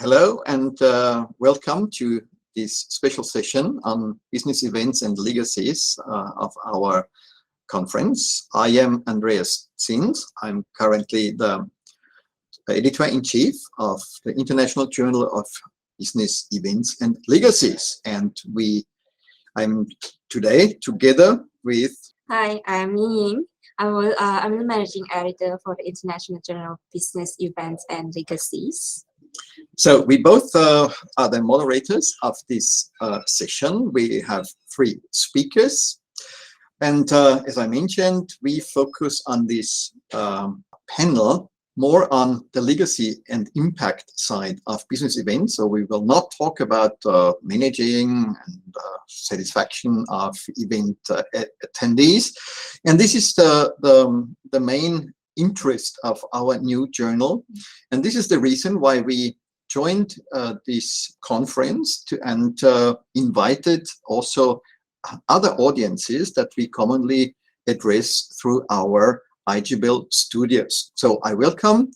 Hello and welcome to this special session on business events and legacies of our conference. I am Andreas Zins. I'm currently the editor-in-chief of the International Journal of Business Events and Legacies. And I'm today together with... Hi, I'm Ying. I'm the managing editor for the International Journal of Business Events and Legacies. So we both are the moderators of this session. We have three speakers. And as I mentioned, we focus on this panel more on the legacy and impact side of business events. So we will not talk about managing and satisfaction of event attendees. And this is the main interest of our new journal. And this is the reason why we joined this conference and invited also other audiences that we commonly address through our IGBL studios. So I welcome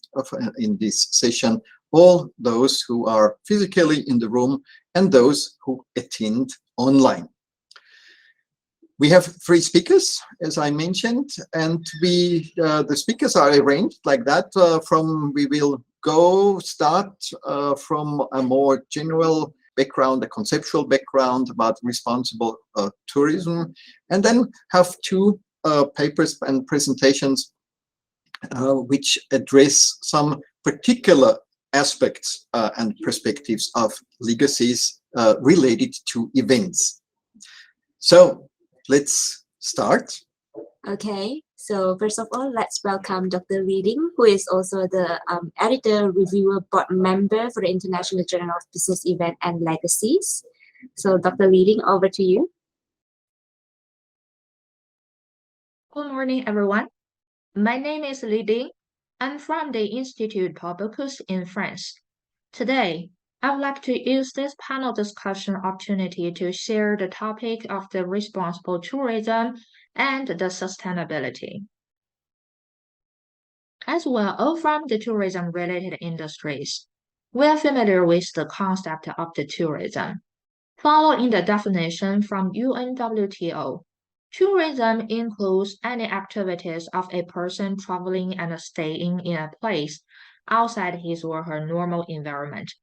in this session all those who are physically in the room and those who attend online. We have three speakers, as I mentioned, and the speakers are arranged like that. We will start from a more general background, a conceptual background about responsible tourism, and then have two papers and presentations which address some particular aspects and perspectives of legacies related to events. So let's start. Okay, so first of all, let's welcome Dr. Li, who is also the editor reviewer board member for the International Journal of Business Events and Legacies. So Dr. Li, over to you. Good morning, everyone. My name is Li Ding. I'm from the Institute for Bussiness in France. Today, I would like to use this panel discussion opportunity to share the topic of the responsible tourism and the sustainability. As we are all from the tourism-related industries, we are familiar with the concept of the tourism. Following the definition from UNWTO, tourism includes any activities of a person traveling and staying in a place outside his or her normal environment,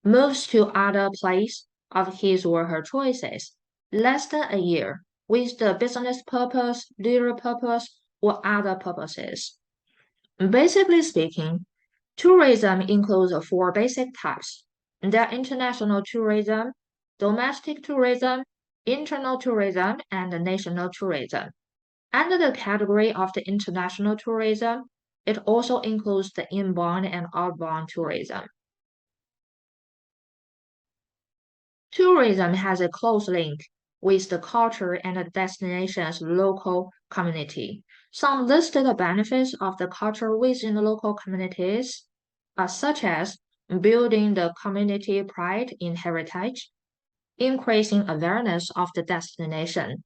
moves to other place of his or her choices, less than a year, with the business purpose, leisure purpose, or other purposes. Basically speaking, tourism includes four basic types. There are international tourism, domestic tourism, internal tourism, and national tourism. Under the category of the international tourism, it also includes the inbound and outbound tourism. Tourism has a close link with the culture and the destination's local community. Some listed benefits of the culture within the local communities are such as building the community pride in heritage, increasing awareness of the destination,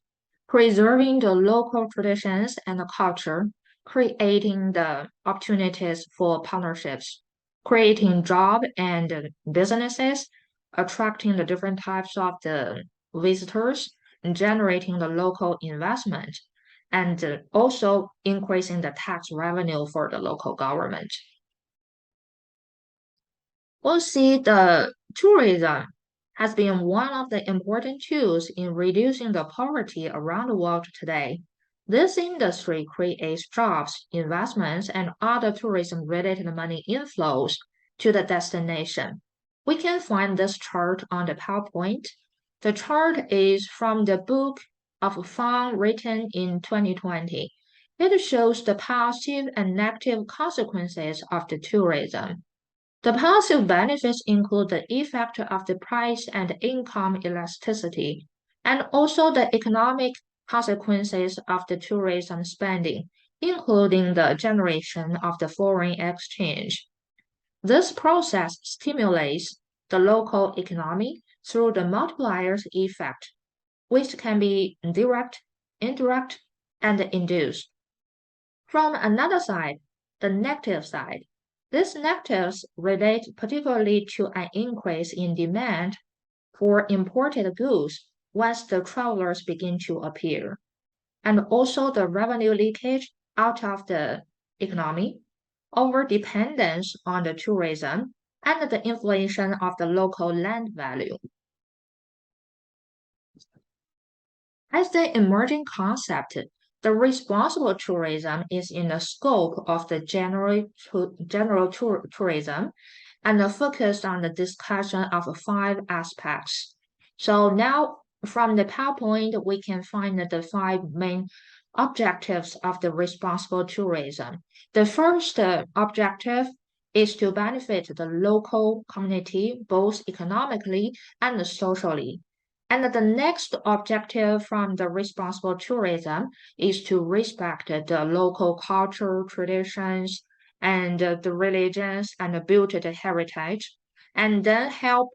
preserving the local traditions and the culture, creating the opportunities for partnerships, creating job and businesses, attracting the different types of the visitors, generating the local investment, and also increasing the tax revenue for the local government. We'll see the tourism has been one of the important tools in reducing the poverty around the world today. This industry creates jobs, investments, and other tourism-related money inflows to the destination. We can find this chart on the PowerPoint. The chart is from the book of Fang written in 2020. It shows the positive and negative consequences of the tourism. The positive benefits include the effect of the price and income elasticity, and also the economic consequences of the tourism spending, including the generation of the foreign exchange. This process stimulates the local economy through the multipliers effect, which can be direct, indirect, and induced. From another side, the negative side, These negatives relate particularly to an increase in demand for imported goods once the travelers begin to appear, and also the revenue leakage out of the economy, over dependence on the tourism, and the inflation of the local land value. As the emerging concept, the responsible tourism is in the scope of the general tourism and focused on the discussion of 5 aspects. So now from the PowerPoint, we can find the 5 main objectives of the responsible tourism. The first objective is to benefit the local community both economically and socially. And the next objective from the responsible tourism is to respect the local culture, traditions, and the religions and build the heritage, and then help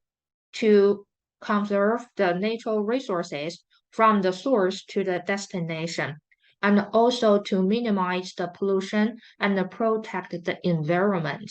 to conserve the natural resources from the source to the destination, and also to minimize the pollution and protect the environment.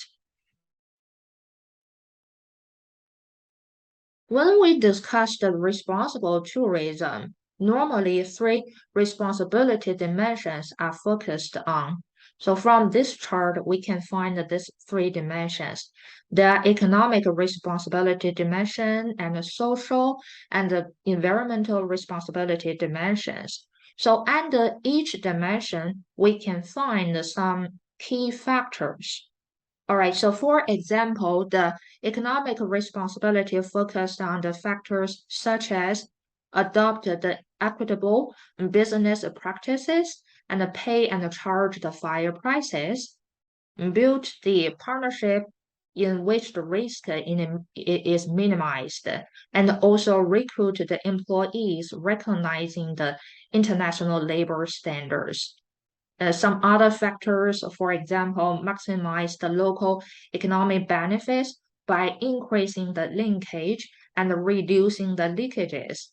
When we discuss the responsible tourism, normally 3 responsibility dimensions are focused on. So from this chart, we can find these 3 dimensions. The economic responsibility dimension and the social and the environmental responsibility dimensions. So under each dimension, we can find some key factors. All right, so for example, the economic responsibility focused on the factors such as adopt the equitable business practices and pay and charge the fair prices, build the partnership in which the risk is minimized, and also recruit the employees recognizing the international labor standards. Some other factors, for example, maximize the local economic benefits by increasing the linkage and reducing the leakages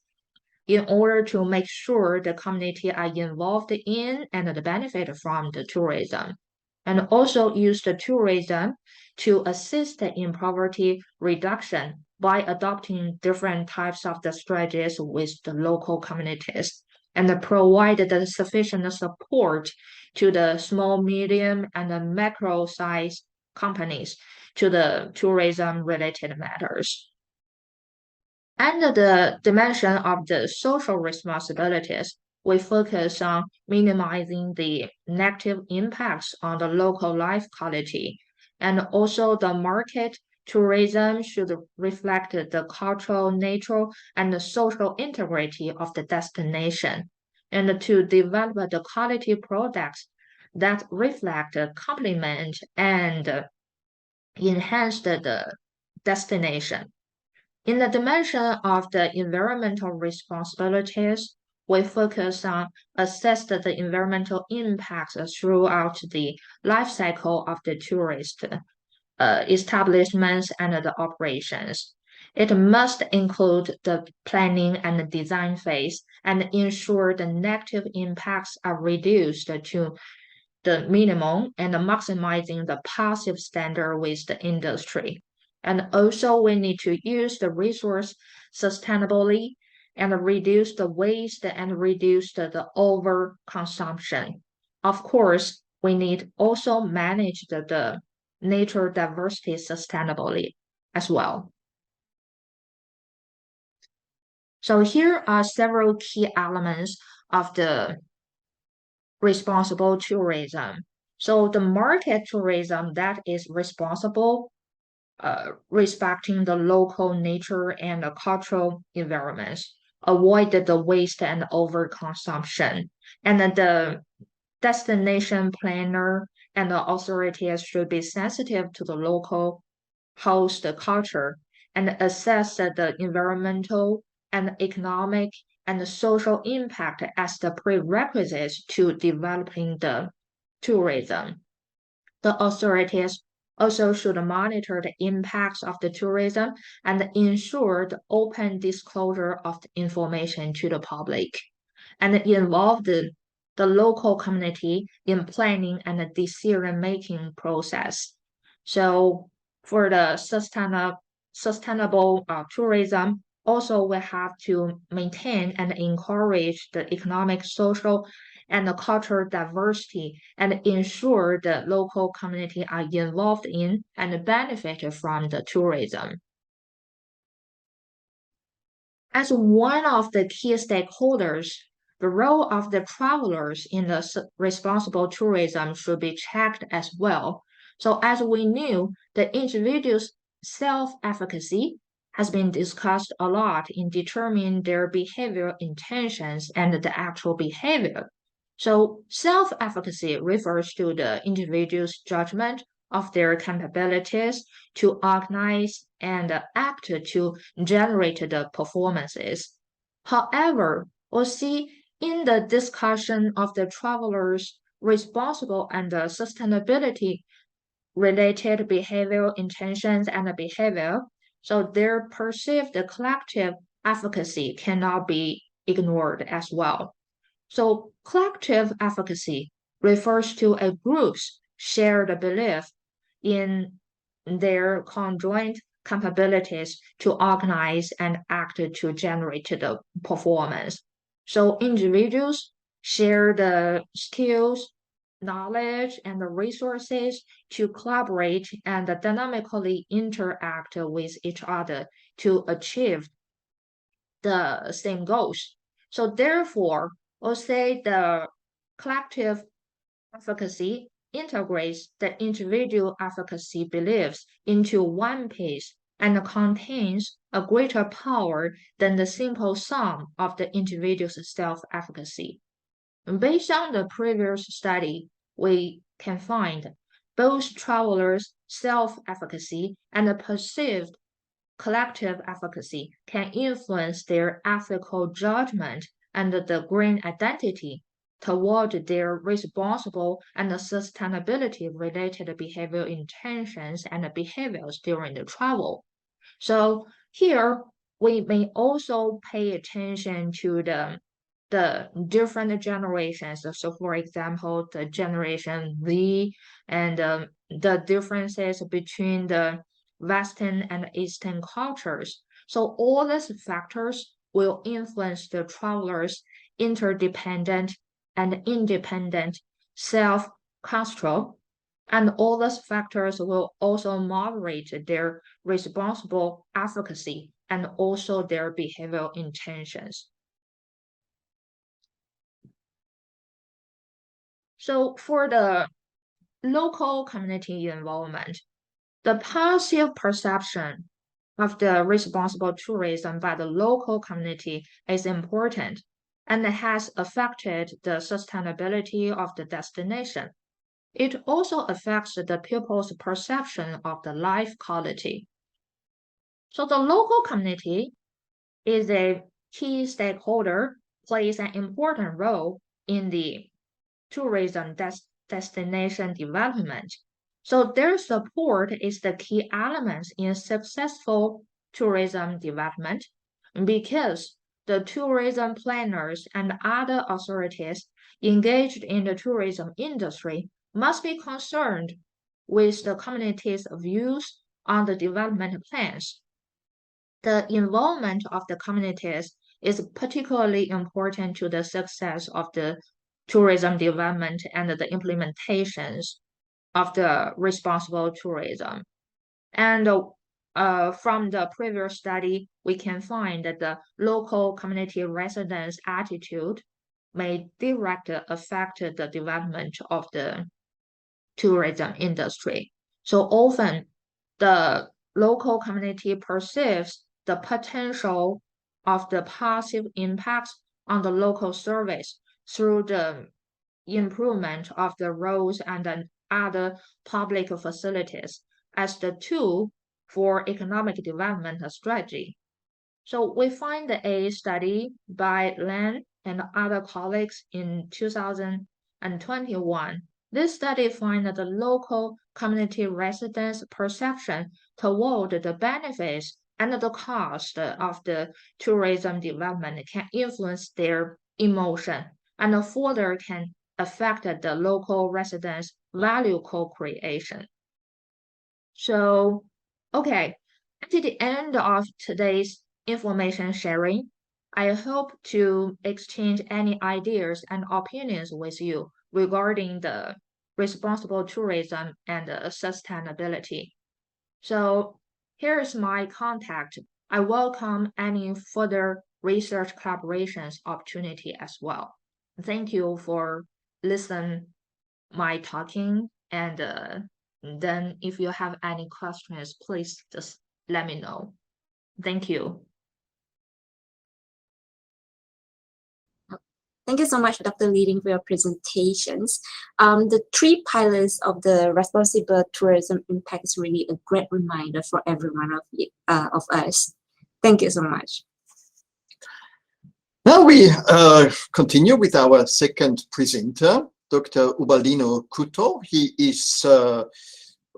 in order to make sure the community are involved in and benefit from the tourism. And also use the tourism to assist in poverty reduction by adopting different types of the strategies with the local communities and provide the sufficient support to the small, medium, and the macro size companies to the tourism related matters. Under the dimension of the social responsibilities, we focus on minimizing the negative impacts on the local life quality, and also the market tourism should reflect the cultural, natural, and the social integrity of the destination, and to develop the quality products that reflect, complement, and enhance the destination. In the dimension of the environmental responsibilities, we focus on assess the environmental impacts throughout the life cycle of the tourist establishments and the operations. It must include the planning and the design phase and ensure the negative impacts are reduced to the minimum and maximizing the positive standard with the industry. And also we need to use the resource sustainably and reduce the waste and reduce the overconsumption. Of course, we need also manage the nature diversity sustainably as well. So here are several key elements of the responsible tourism. So the market tourism that is responsible, respecting the local nature and the cultural environments, avoid the waste and overconsumption. And then the destination planner and the authorities should be sensitive to the local host culture and assess the environmental and economic and the social impact as the prerequisites to developing the tourism. The authorities also should monitor the impacts of the tourism and ensure the open disclosure of the information to the public and involve the local community in planning and the decision-making process. So for the sustainable tourism, also we have to maintain and encourage the economic, social, and the cultural diversity and ensure the local community are involved in and benefit from the tourism. As one of the key stakeholders, the role of the travelers in the responsible tourism should be checked as well. So as we knew, the individual's self-efficacy has been discussed a lot in determining their behavioral intentions and the actual behavior. So self-efficacy refers to the individual's judgment of their capabilities to organize and act to generate the performances. However, we'll see in the discussion of the travelers' responsible and sustainability related behavioral intentions and behavior, so their perceived collective efficacy cannot be ignored as well. So collective efficacy refers to a group's shared belief in their conjoint capabilities to organize and act to generate the performance. So individuals share the skills, knowledge, and the resources to collaborate and dynamically interact with each other to achieve the same goals. So therefore, we'll say the collective efficacy integrates the individual efficacy beliefs into one piece and contains a greater power than the simple sum of the individual's self-efficacy. Based on the previous study, we can find both travelers' self-efficacy and the perceived collective efficacy can influence their ethical judgment and the green identity toward their responsible and sustainability related behavioral intentions and behaviors during the travel. So here we may also pay attention to the different generations. So for example, the generation Z and the differences between the Western and Eastern cultures. So all these factors will influence the travelers' interdependent and independent self-control, and all these factors will also moderate their responsible efficacy and also their behavioral intentions. So for the local community involvement, the positive perception of the responsible tourism by the local community is important and has affected the sustainability of the destination. It also affects the people's perception of the life quality. So the local community is a key stakeholder, plays an important role in the tourism destination development. So their support is the key element in successful tourism development because the tourism planners and other authorities engaged in the tourism industry must be concerned with the community's views on the development plans. The involvement of the communities is particularly important to the success of the tourism development and the implementations of the responsible tourism. And from the previous study, we can find that the local community residents' attitude may directly affect the development of the tourism industry. So often, the local community perceives the potential of the positive impacts on the local service through the improvement of the roads and other public facilities as the tool for economic development strategy. So we find a study by Lan and other colleagues in 2021. This study finds that the local community residents' perception toward the benefits and the cost of the tourism development can influence their emotion and further can affect the local residents' value co-creation. So, okay, at the end of today's information sharing, I hope to exchange any ideas and opinions with you regarding the responsible tourism and sustainability. So here is my contact. I welcome any further research collaborations opportunity as well. Thank you for listening my talking and then if you have any questions, please just let me know. Thank you. Thank you so much, Dr. Leading, for your presentations. The three pillars of the responsible tourism impact is really a great reminder for every one of us. Thank you so much. Now we continue with our second presenter, Dr. Ubaldino Couto. He is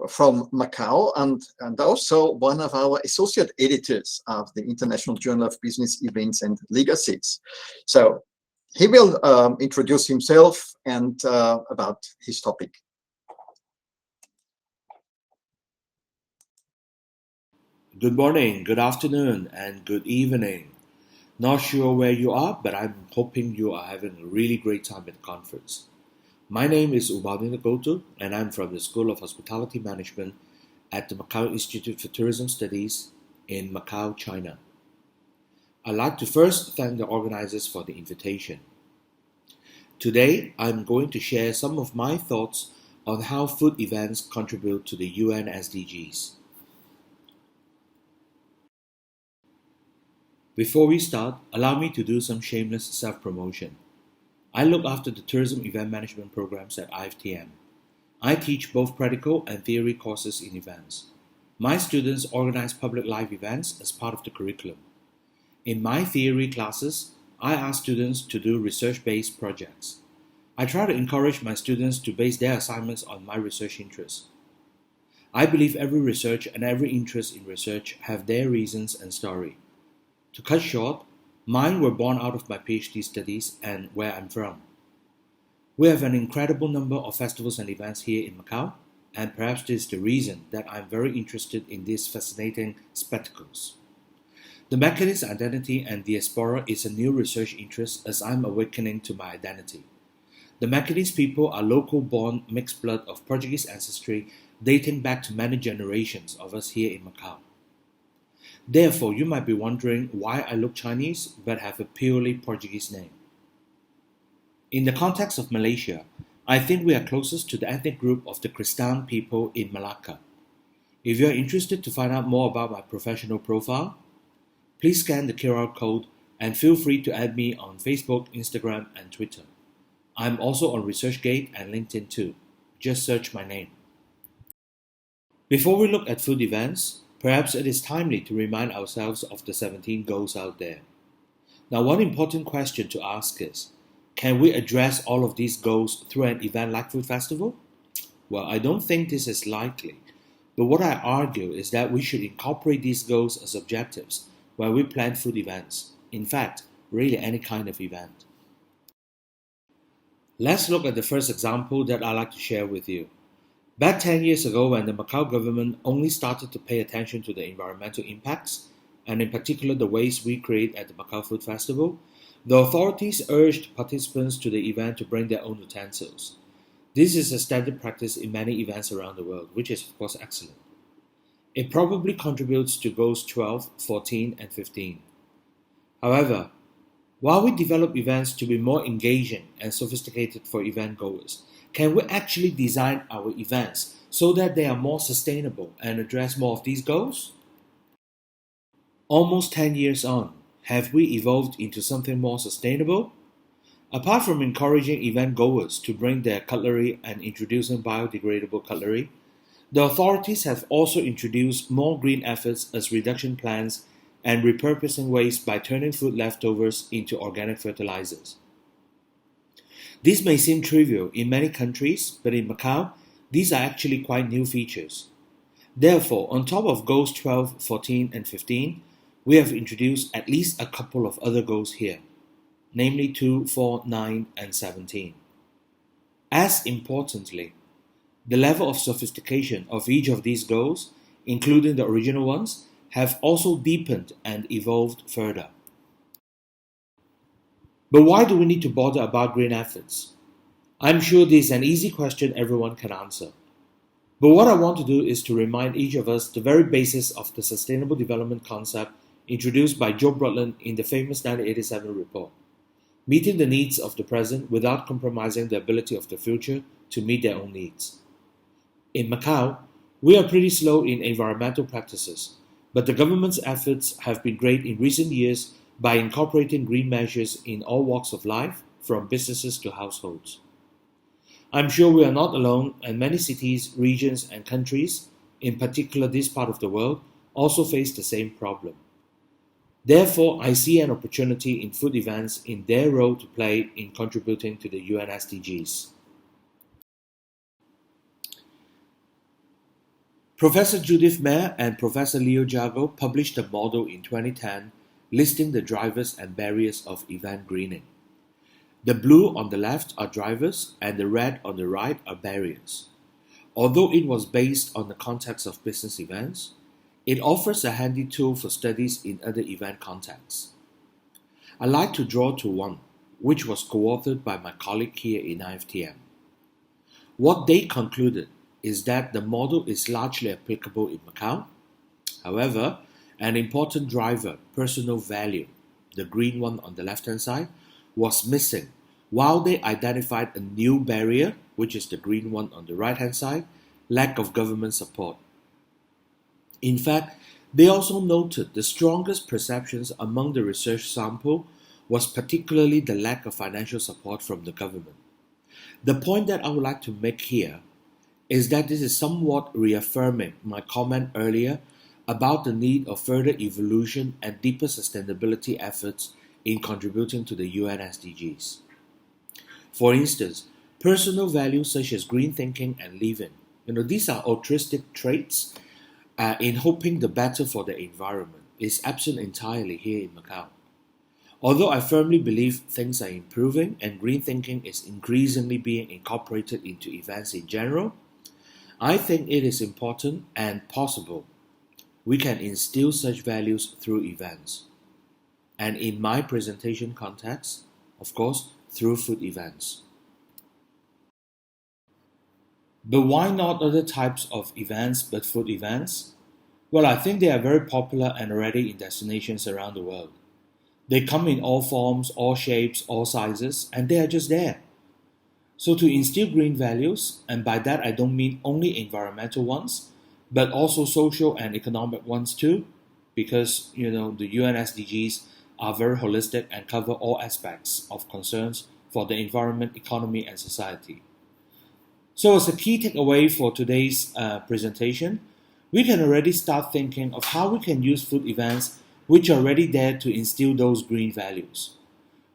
from Macau and also one of our associate editors of the International Journal of Business Events and Legacies. So he will introduce himself and about his topic. Good morning, good afternoon, and good evening. Not sure where you are, but I'm hoping you are having a really great time at the conference. My name is Ubaldino Couto, and I'm from the School of Hospitality Management at the Macau Institute for Tourism Studies in Macau, China. I'd like to first thank the organizers for the invitation. Today, I'm going to share some of my thoughts on how food events contribute to the UN SDGs. Before we start, allow me to do some shameless self-promotion. I look after the tourism event management programs at IFTM. I teach both practical and theory courses in events. My students organize public live events as part of the curriculum. In my theory classes, I ask students to do research-based projects. I try to encourage my students to base their assignments on my research interests. I believe every research and every interest in research have their reasons and story. To cut short, mine were born out of my PhD studies and where I'm from. We have an incredible number of festivals and events here in Macau, and perhaps this is the reason that I'm very interested in these fascinating spectacles. The Macanese identity and diaspora is a new research interest as I'm awakening to my identity. The Macanese people are local-born mixed blood of Portuguese ancestry dating back to many generations of us here in Macau. Therefore, you might be wondering why I look Chinese but have a purely Portuguese name. In the context of Malaysia, I think we are closest to the ethnic group of the Kristan people in Malacca. If you are interested to find out more about my professional profile, please scan the QR code and feel free to add me on Facebook, Instagram, and Twitter. I'm also on ResearchGate and LinkedIn too. Just search my name. Before we look at food events, perhaps it is timely to remind ourselves of the 17 goals out there. Now, one important question to ask is, can we address all of these goals through an event like Food Festival? Well, I don't think this is likely, but what I argue is that we should incorporate these goals as objectives when we plan food events. In fact, really any kind of event. Let's look at the first example that I'd like to share with you. Back 10 years ago, when the Macau government only started to pay attention to the environmental impacts, and in particular the waste we create at the Macau Food Festival, the authorities urged participants to the event to bring their own utensils. This is a standard practice in many events around the world, which is of course excellent. It probably contributes to goals 12, 14, and 15. However, while we develop events to be more engaging and sophisticated for event goers, can we actually design our events so that they are more sustainable and address more of these goals? Almost 10 years on, have we evolved into something more sustainable? Apart from encouraging event goers to bring their cutlery and introducing biodegradable cutlery, the authorities have also introduced more green efforts as reduction plans and repurposing waste by turning food leftovers into organic fertilizers. These may seem trivial in many countries, but in Macau, these are actually quite new features. Therefore, on top of goals 12, 14, and 15, we have introduced at least a couple of other goals here, namely 2, 4, 9, and 17. As importantly, The level of sophistication of each of these goals, including the original ones, have also deepened and evolved further. But why do we need to bother about green efforts? I'm sure this is an easy question everyone can answer. But what I want to do is to remind each of us the very basis of the sustainable development concept introduced by Joe Brundtland in the famous 1987 report: meeting the needs of the present without compromising the ability of the future to meet their own needs. In Macau, we are pretty slow in environmental practices, but the government's efforts have been great in recent years by incorporating green measures in all walks of life, from businesses to households. I'm sure we are not alone, and many cities, regions, and countries, in particular this part of the world, also face the same problem. Therefore, I see an opportunity in food events in their role to play in contributing to the UN SDGs. Professor Judith Mayer and Professor Leo Jago published a model in 2010 listing the drivers and barriers of event greening. The blue on the left are drivers and the red on the right are barriers. Although it was based on the context of business events, it offers a handy tool for studies in other event contexts. I like to draw to one, which was co-authored by my colleague here in IFTM. What they concluded is that the model is largely applicable in Macau. However, an important driver, personal value, the green one on the left-hand side, was missing, while they identified a new barrier, which is the green one on the right-hand side, lack of government support. In fact, they also noted the strongest perceptions among the research sample was particularly the lack of financial support from the government. The point that I would like to make here is that this is somewhat reaffirming my comment earlier about the need of further evolution and deeper sustainability efforts in contributing to the UN SDGs. For instance, personal values such as green thinking and living, these are altruistic traits in hoping the better for the environment, is absent entirely here in Macau. Although I firmly believe things are improving and green thinking is increasingly being incorporated into events in general, I think it is important and possible we can instill such values through events. And in my presentation context, of course, through food events. But why not other types of events but food events? Well, I think they are very popular and already in destinations around the world. They come in all forms, all shapes, all sizes, and they are just there. So to instill green values, and by that I don't mean only environmental ones, but also social and economic ones too, because the UN SDGs are very holistic and cover all aspects of concerns for the environment, economy, and society. So as a key takeaway for today's presentation, we can already start thinking of how we can use food events which are already there to instill those green values.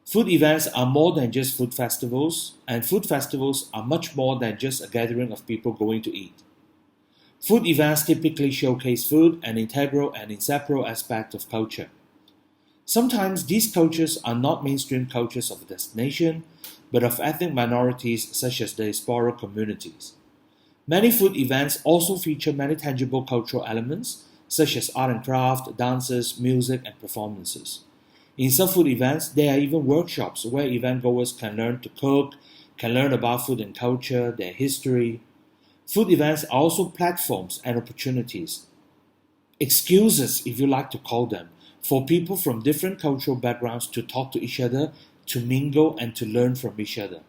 Food events are more than just food festivals, and food festivals are much more than just a gathering of people going to eat. Food events typically showcase food, an integral and inseparable aspect of culture. Sometimes these cultures are not mainstream cultures of a destination, but of ethnic minorities such as the diaspora communities. Many food events also feature many tangible cultural elements, such as art and craft, dances, music, and performances. In some food events, there are even workshops where event goers can learn to cook, can learn about food and culture, their history. Food events are also platforms and opportunities, excuses, if you like to call them, for people from different cultural backgrounds to talk to each other, to mingle, and to learn from each other.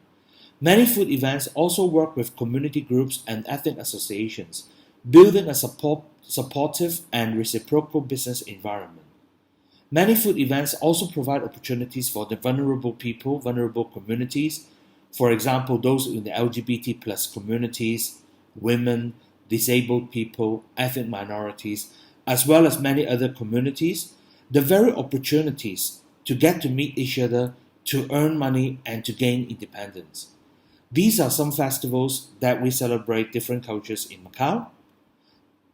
Many food events also work with community groups and ethnic associations, building a supportive and reciprocal business environment. Many food events also provide opportunities for the vulnerable people, vulnerable communities, for example, those in the LGBT plus communities, women, disabled people, ethnic minorities, as well as many other communities, the very opportunities to get to meet each other, to earn money, and to gain independence. These are some festivals that we celebrate different cultures in Macau.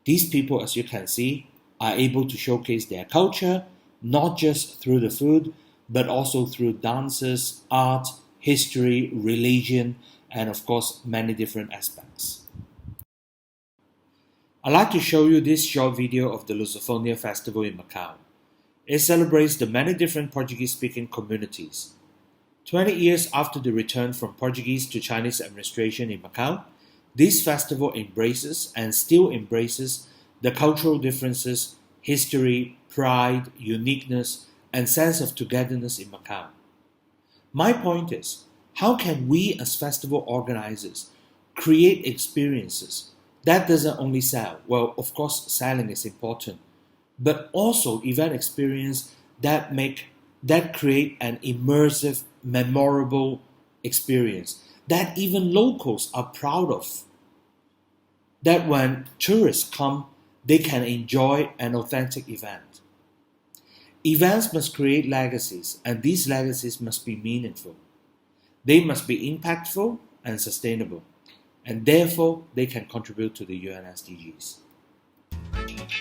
These people, as you can see, are able to showcase their culture, not just through the food, but also through dances, art, history, religion, and of course, many different aspects. I'd like to show you this short video of the Lusophonia Festival in Macau. It celebrates the many different Portuguese-speaking communities. 20 years after the return from Portuguese to Chinese administration in Macau, this festival embraces and still embraces the cultural differences, history, pride, uniqueness, and sense of togetherness in Macau. My point is, how can we as festival organizers create experiences that doesn't only sell? Well, of course, selling is important, but also event experience that create an immersive, memorable experience that even locals are proud of. That when tourists come, they can enjoy an authentic event. Events must create legacies, and these legacies must be meaningful. They must be impactful and sustainable, and therefore they can contribute to the UN SDGs.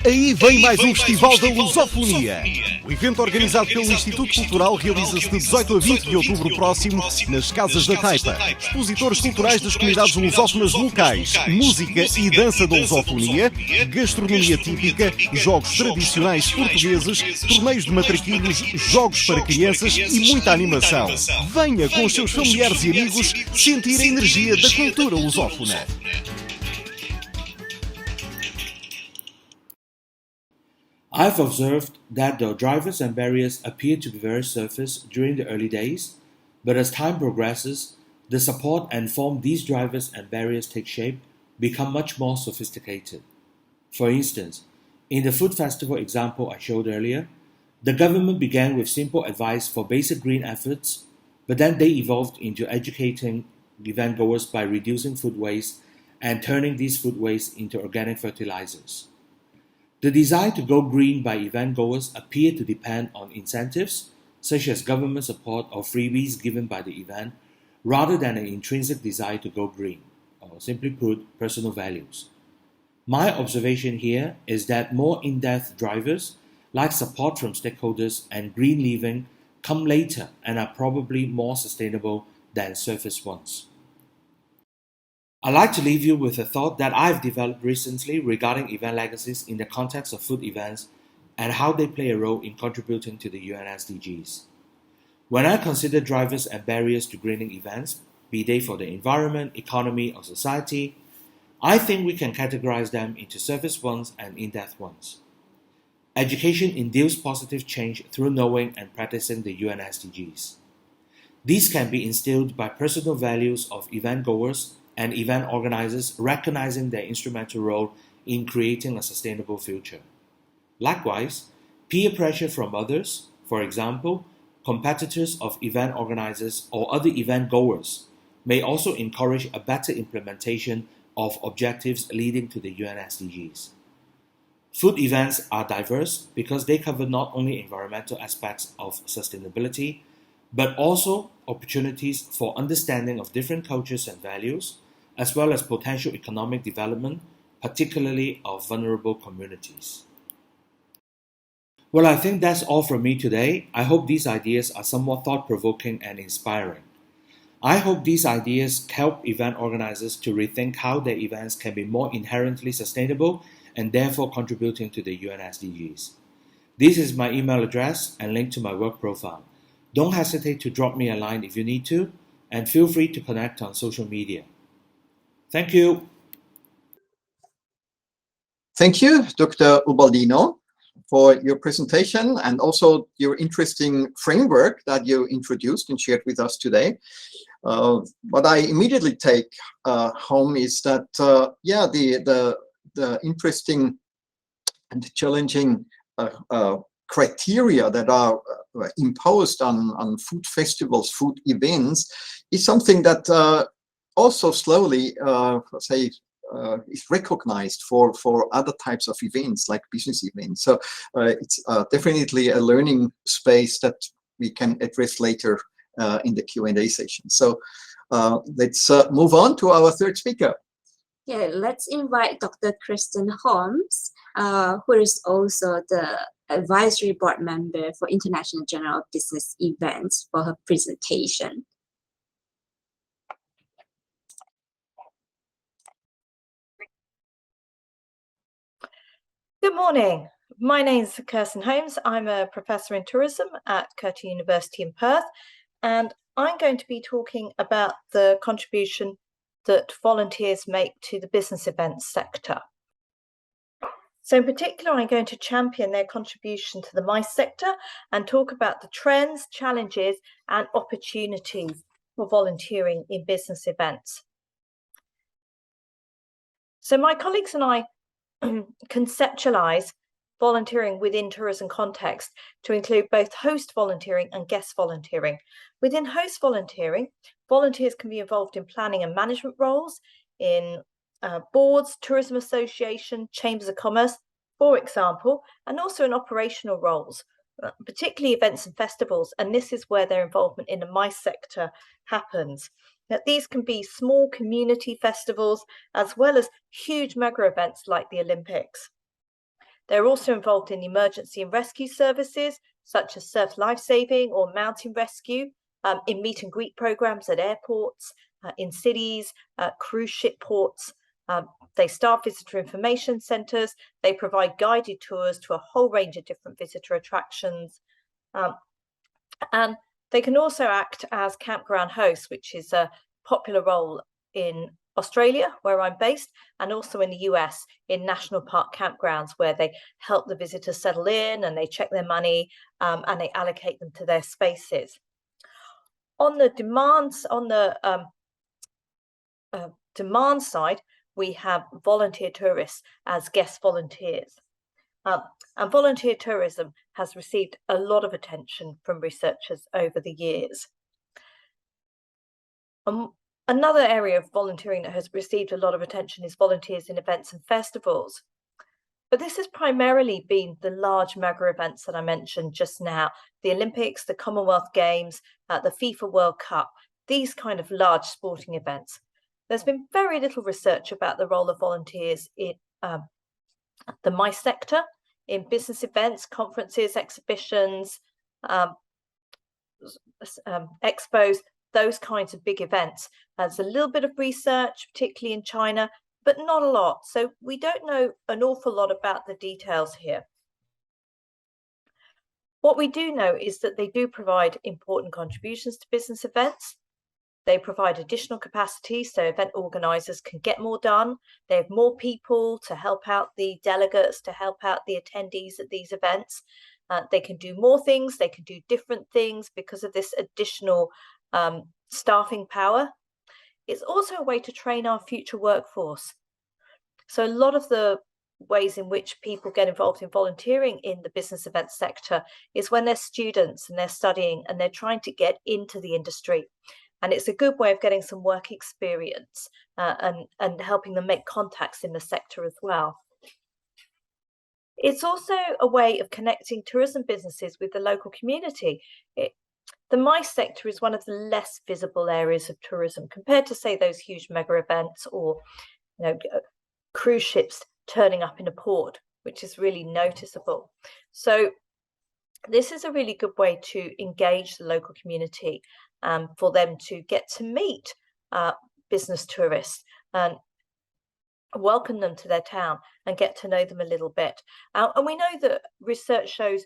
Aí vem mais um Festival da Lusofonia. O evento organizado pelo Instituto Cultural realiza-se de 18 a 20 de outubro próximo nas Casas da Taipa. Expositores culturais das comunidades lusófonas locais, música e dança da lusofonia, gastronomia típica, jogos tradicionais portugueses, torneios de matraquilhos, jogos para crianças e muita animação. Venha com os seus familiares e amigos sentir a energia da cultura lusófona. I've observed that the drivers and barriers appear to be very surface during the early days, but as time progresses, the support and form these drivers and barriers take shape become much more sophisticated. For instance, in the food festival example I showed earlier, the government began with simple advice for basic green efforts, but then they evolved into educating event goers by reducing food waste and turning these food waste into organic fertilizers. The desire to go green by event goers appear to depend on incentives, such as government support or freebies given by the event, rather than an intrinsic desire to go green, or simply put, personal values. My observation here is that more in-depth drivers, like support from stakeholders and green living, come later and are probably more sustainable than surface ones. I'd like to leave you with a thought that I've developed recently regarding event legacies in the context of food events and how they play a role in contributing to the UN SDGs. When I consider drivers and barriers to greening events, be they for the environment, economy, or society, I think we can categorize them into surface ones and in-depth ones. Education induces positive change through knowing and practicing the UN SDGs. These can be instilled by personal values of event goers and event organizers recognizing their instrumental role in creating a sustainable future. Likewise, peer pressure from others, for example, competitors of event organizers or other event goers, may also encourage a better implementation of objectives leading to the UN SDGs. Food events are diverse because they cover not only environmental aspects of sustainability, but also opportunities for understanding of different cultures and values, as well as potential economic development, particularly of vulnerable communities. Well, I think that's all from me today. I hope these ideas are somewhat thought-provoking and inspiring. I hope these ideas help event organizers to rethink how their events can be more inherently sustainable and therefore contributing to the UN SDGs. This is my email address and link to my work profile. Don't hesitate to drop me a line if you need to, and feel free to connect on social media. Thank you. Thank you, Dr. Ubaldino, for your presentation and also your interesting framework that you introduced and shared with us today. What I immediately take home is that, the interesting and challenging criteria that are imposed on food festivals, food events, is something that also slowly, is recognized for other types of events like business events. So it's definitely a learning space that we can address later in the Q&A session. So let's move on to our third speaker. Yeah, let's invite Dr. Kristen Holmes, who is also the advisory board member for International Journal of Business Events, for her presentation. Good morning. My name is Kirsten Holmes. I'm a professor in tourism at Curtin University in Perth, and I'm going to be talking about the contribution that volunteers make to the business events sector. So in particular, I'm going to champion their contribution to the MICE sector and talk about the trends, challenges, and opportunities for volunteering in business events. So my colleagues and I conceptualize volunteering within tourism context to include both host volunteering and guest volunteering. Within host volunteering, volunteers can be involved in planning and management roles in boards, tourism association, chambers of commerce, for example, and also in operational roles, particularly events and festivals. And this is where their involvement in the MICE sector happens. Now, these can be small community festivals as well as huge mega events like the Olympics. They're also involved in emergency and rescue services, such as surf lifesaving or mountain rescue, in meet and greet programs at airports, in cities, cruise ship ports. They staff visitor information centres. They provide guided tours to a whole range of different visitor attractions. And they can also act as campground hosts, which is a popular role in Australia, where I'm based, and also in the US in national park campgrounds, where they help the visitors settle in and they check their money and they allocate them to their spaces. On the demand side, we have volunteer tourists as guest volunteers. And volunteer tourism has received a lot of attention from researchers over the years. Another area of volunteering that has received a lot of attention is volunteers in events and festivals. But this has primarily been the large mega events that I mentioned just now, the Olympics, the Commonwealth Games, the FIFA World Cup, these kind of large sporting events. There's been very little research about the role of volunteers in the MICE sector, in business events, conferences, exhibitions, expos, those kinds of big events. There's a little bit of research, particularly in China, but not a lot. So we don't know an awful lot about the details here. What we do know is that they do provide important contributions to business events. They provide additional capacity so event organisers can get more done. They have more people to help out the delegates, to help out the attendees at these events. They can do more things, they can do different things because of this additional staffing power. It's also a way to train our future workforce. So a lot of the ways in which people get involved in volunteering in the business events sector is when they're students and they're studying and they're trying to get into the industry. And it's a good way of getting some work experience and helping them make contacts in the sector as well. It's also a way of connecting tourism businesses with the local community. The MICE sector is one of the less visible areas of tourism compared to, say, those huge mega events or cruise ships turning up in a port, which is really noticeable. So this is a really good way to engage the local community for them to get to meet business tourists and welcome them to their town and get to know them a little bit. And we know that research shows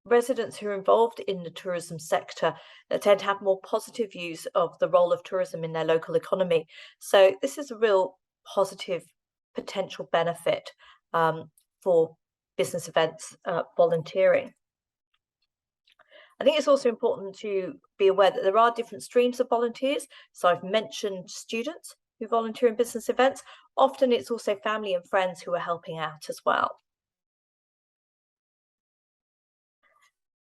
residents who are involved in the tourism sector tend to have more positive views of the role of tourism in their local economy. So this is a real positive potential benefit for business events volunteering. I think it's also important to be aware that there are different streams of volunteers. So I've mentioned students who volunteer in business events. Often it's also family and friends who are helping out as well.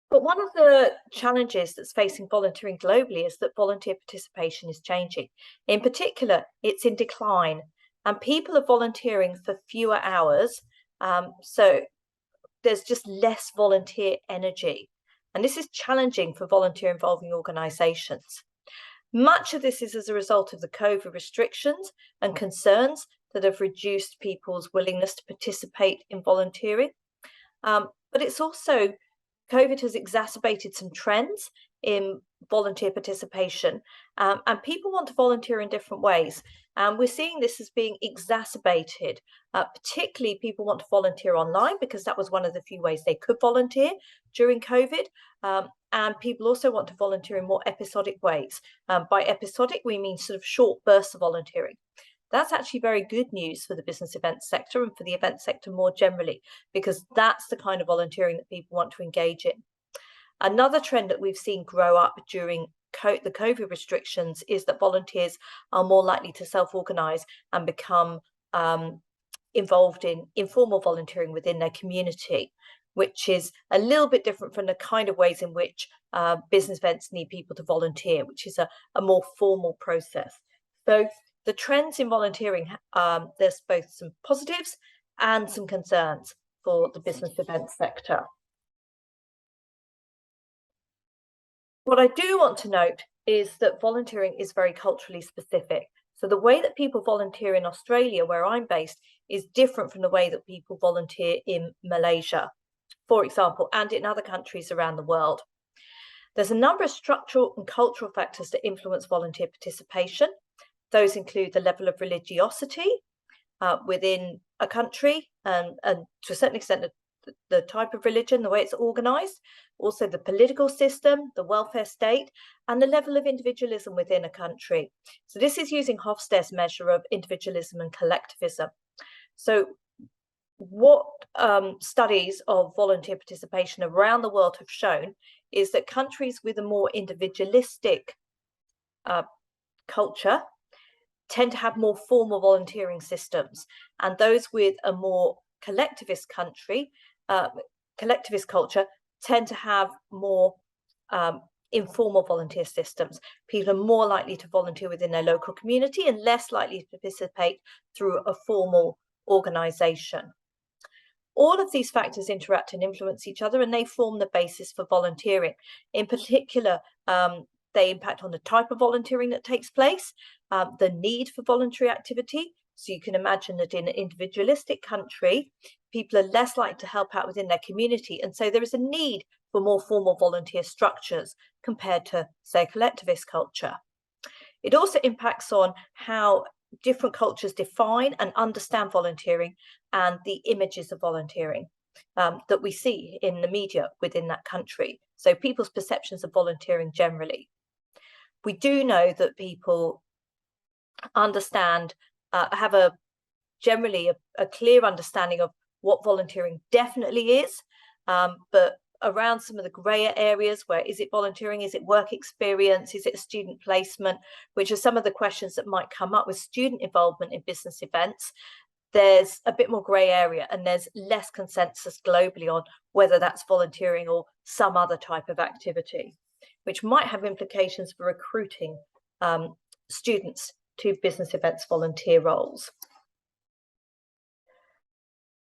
But one of the challenges that's facing volunteering globally is that volunteer participation is changing. In particular, it's in decline and people are volunteering for fewer hours. So there's just less volunteer energy. And this is challenging for volunteer involving organisations. Much of this is as a result of the COVID restrictions and concerns that have reduced people's willingness to participate in volunteering. But it's also, COVID has exacerbated some trends in volunteer participation and people want to volunteer in different ways. And we're seeing this as being exacerbated. Particularly people want to volunteer online because that was one of the few ways they could volunteer during COVID. And people also want to volunteer in more episodic ways. By episodic, we mean sort of short bursts of volunteering. That's actually very good news for the business event sector and for the event sector more generally, because that's the kind of volunteering that people want to engage in. Another trend that we've seen grow up during the COVID restrictions is that volunteers are more likely to self-organise and become involved in informal volunteering within their community, which is a little bit different from the kind of ways in which business events need people to volunteer, which is a more formal process. So the trends in volunteering, there's both some positives and some concerns for the business event sector. What I do want to note is that volunteering is very culturally specific. So the way that people volunteer in Australia, where I'm based, is different from the way that people volunteer in Malaysia, for example, and in other countries around the world. There's a number of structural and cultural factors that influence volunteer participation. Those include the level of religiosity within a country and to a certain extent the type of religion, the way it's organised, also the political system, the welfare state, and the level of individualism within a country. So this is using Hofstede's measure of individualism and collectivism. So what studies of volunteer participation around the world have shown is that countries with a more individualistic culture tend to have more formal volunteering systems, and those with a more collectivist culture tend to have more informal volunteer systems. People are more likely to volunteer within their local community and less likely to participate through a formal organisation. All of these factors interact and influence each other, and they form the basis for volunteering. In particular, they impact on the type of volunteering that takes place, the need for voluntary activity. So you can imagine that in an individualistic country, people are less likely to help out within their community. And so there is a need for more formal volunteer structures compared to, say, a collectivist culture. It also impacts on how different cultures define and understand volunteering and the images of volunteering that we see in the media within that country. So people's perceptions of volunteering generally. We do know that people understand, have generally a clear understanding of what volunteering definitely is, but around some of the grayer areas, where is it volunteering, is it work experience, is it a student placement, which are some of the questions that might come up with student involvement in business events, there's a bit more grey area and there's less consensus globally on whether that's volunteering or some other type of activity, which might have implications for recruiting students to business events volunteer roles.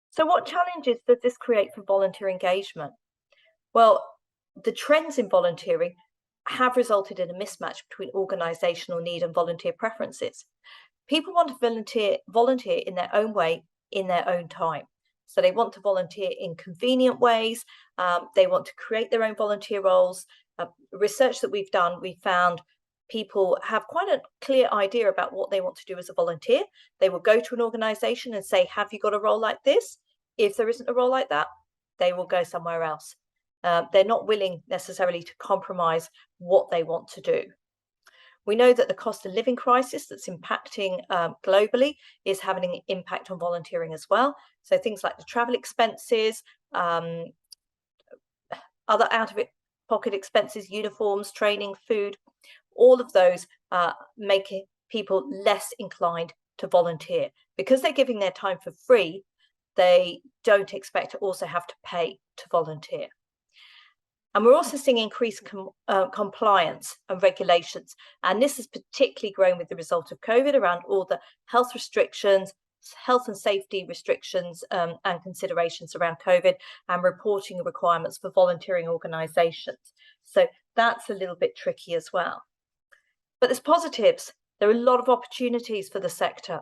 So what challenges does this create for volunteer engagement? Well, the trends in volunteering have resulted in a mismatch between organisational need and volunteer preferences. People want to volunteer in their own way, in their own time. So they want to volunteer in convenient ways. They want to create their own volunteer roles. Research that we've done, we found people have quite a clear idea about what they want to do as a volunteer. They will go to an organisation and say, have you got a role like this? If there isn't a role like that, they will go somewhere else. They're not willing necessarily to compromise what they want to do. We know that the cost of living crisis that's impacting globally is having an impact on volunteering as well. So things like the travel expenses, other out-of-pocket expenses, uniforms, training, food, all of those make people less inclined to volunteer. Because they're giving their time for free, they don't expect to also have to pay to volunteer. And we're also seeing increased compliance and regulations. And this has particularly grown with the result of COVID around all the health restrictions, health and safety restrictions and considerations around COVID, and reporting requirements for volunteering organisations. So that's a little bit tricky as well. But there's positives. There are a lot of opportunities for the sector.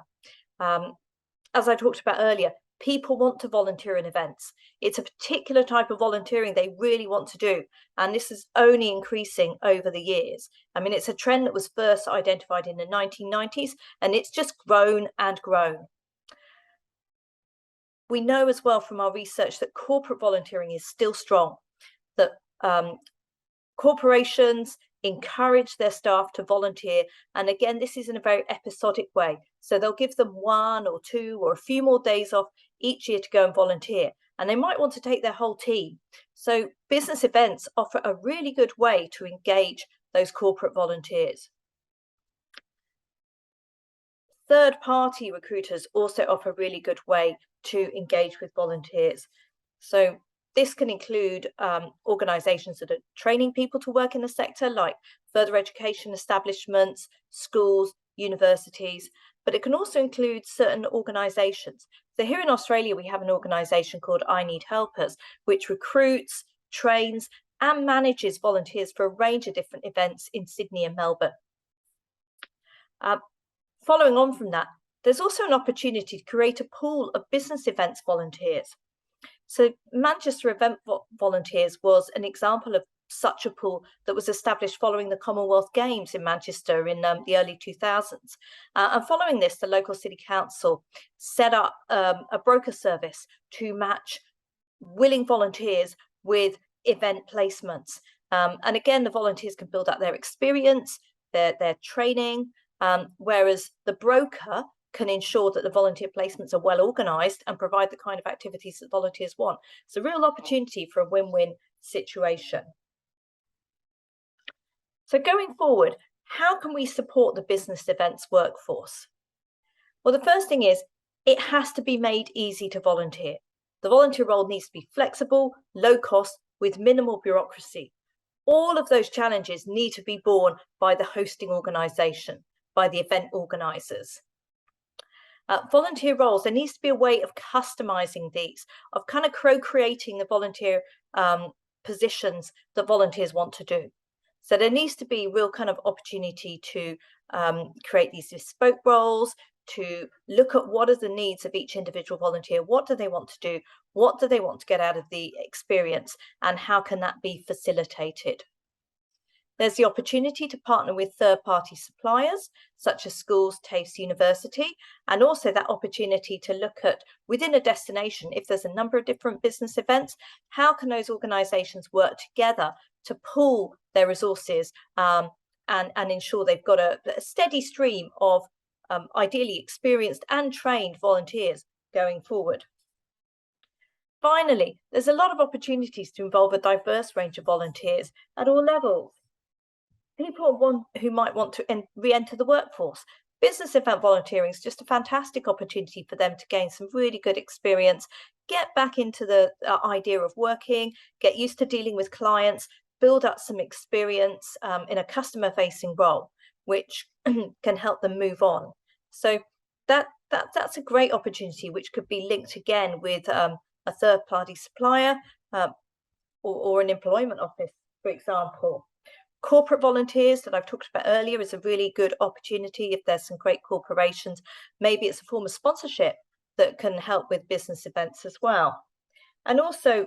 As I talked about earlier, People want to volunteer in events. It's a particular type of volunteering they really want to do. And this is only increasing over the years. I mean, it's a trend that was first identified in the 1990s, and it's just grown and grown. We know as well from our research that corporate volunteering is still strong, that corporations encourage their staff to volunteer. And again, this is in a very episodic way. So they'll give them 1 or 2 or a few more days off each year to go and volunteer. And they might want to take their whole team. So business events offer a really good way to engage those corporate volunteers. Third-party recruiters also offer a really good way to engage with volunteers. So this can include organisations that are training people to work in the sector, like further education establishments, schools, universities, but it can also include certain organisations. So here in Australia, we have an organisation called I Need Helpers, which recruits, trains and manages volunteers for a range of different events in Sydney and Melbourne. Following on from that, there's also an opportunity to create a pool of business events volunteers. So Manchester Event Volunteers was an example of such a pool that was established following the Commonwealth Games in Manchester in the early 2000s. And following this, the local city council set up a broker service to match willing volunteers with event placements. And again, the volunteers can build up their experience, their training, whereas the broker can ensure that the volunteer placements are well organised and provide the kind of activities that volunteers want. It's a real opportunity for a win-win situation. So going forward, how can we support the business events workforce? Well, the first thing is it has to be made easy to volunteer. The volunteer role needs to be flexible, low cost, with minimal bureaucracy. All of those challenges need to be borne by the hosting organisation, by the event organisers. Volunteer roles, there needs to be a way of customizing these, of kind of co-creating the volunteer positions that volunteers want to do. So there needs to be real kind of opportunity to create these bespoke roles, to look at what are the needs of each individual volunteer, what do they want to do, what do they want to get out of the experience, and how can that be facilitated. There's the opportunity to partner with third-party suppliers, such as schools, TAFEs, university, and also that opportunity to look at, within a destination, if there's a number of different business events, how can those organisations work together to pool their resources and ensure they've got a steady stream of ideally experienced and trained volunteers going forward. Finally, there's a lot of opportunities to involve a diverse range of volunteers at all levels. People who might want to re-enter the workforce. Business event volunteering is just a fantastic opportunity for them to gain some really good experience, get back into the idea of working, get used to dealing with clients, build up some experience in a customer-facing role, which can help them move on. So that's a great opportunity, which could be linked again with a third-party supplier or an employment office, for example. Corporate volunteers that I've talked about earlier is a really good opportunity if there's some great corporations. Maybe it's a form of sponsorship that can help with business events as well. And also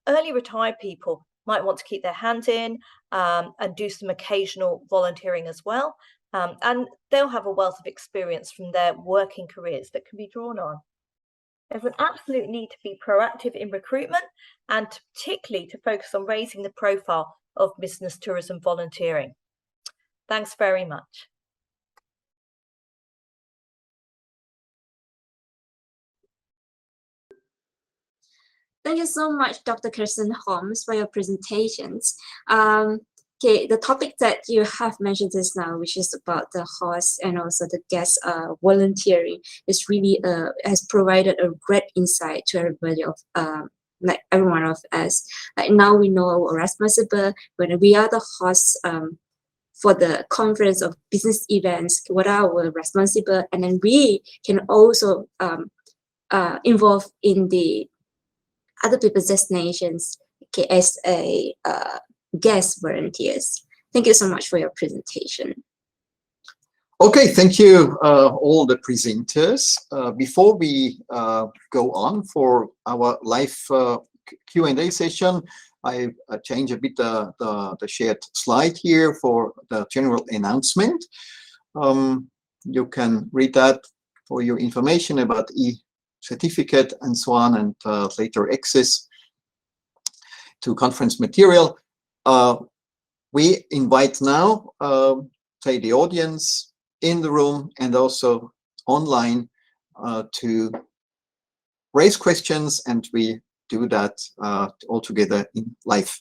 early retired people might want to keep their hands in and do some occasional volunteering as well. And they'll have a wealth of experience from their working careers that can be drawn on. There's an absolute need to be proactive in recruitment and particularly to focus on raising the profile of business tourism volunteering. Thanks very much. Thank you so much, Dr. Kirsten Holmes, for your presentations. Okay, the topic that you have mentioned just now, which is about the host and also the guest volunteering, is really has provided a great insight to everybody of like every one of us. Like now we know we're responsible when we are the hosts for the conference of business events, what are we responsible, and then we can also involve in the other people's destinations, okay, as a guest volunteers. Thank you so much for your presentation. Okay, thank you, all the presenters. Before we go on for our live Q&A session, I change a bit the shared slide here for the general announcement. You can read that for your information about e-certificate and so on, and later access to conference material. We invite now, say, the audience in the room and also online to raise questions, and we do that all together in live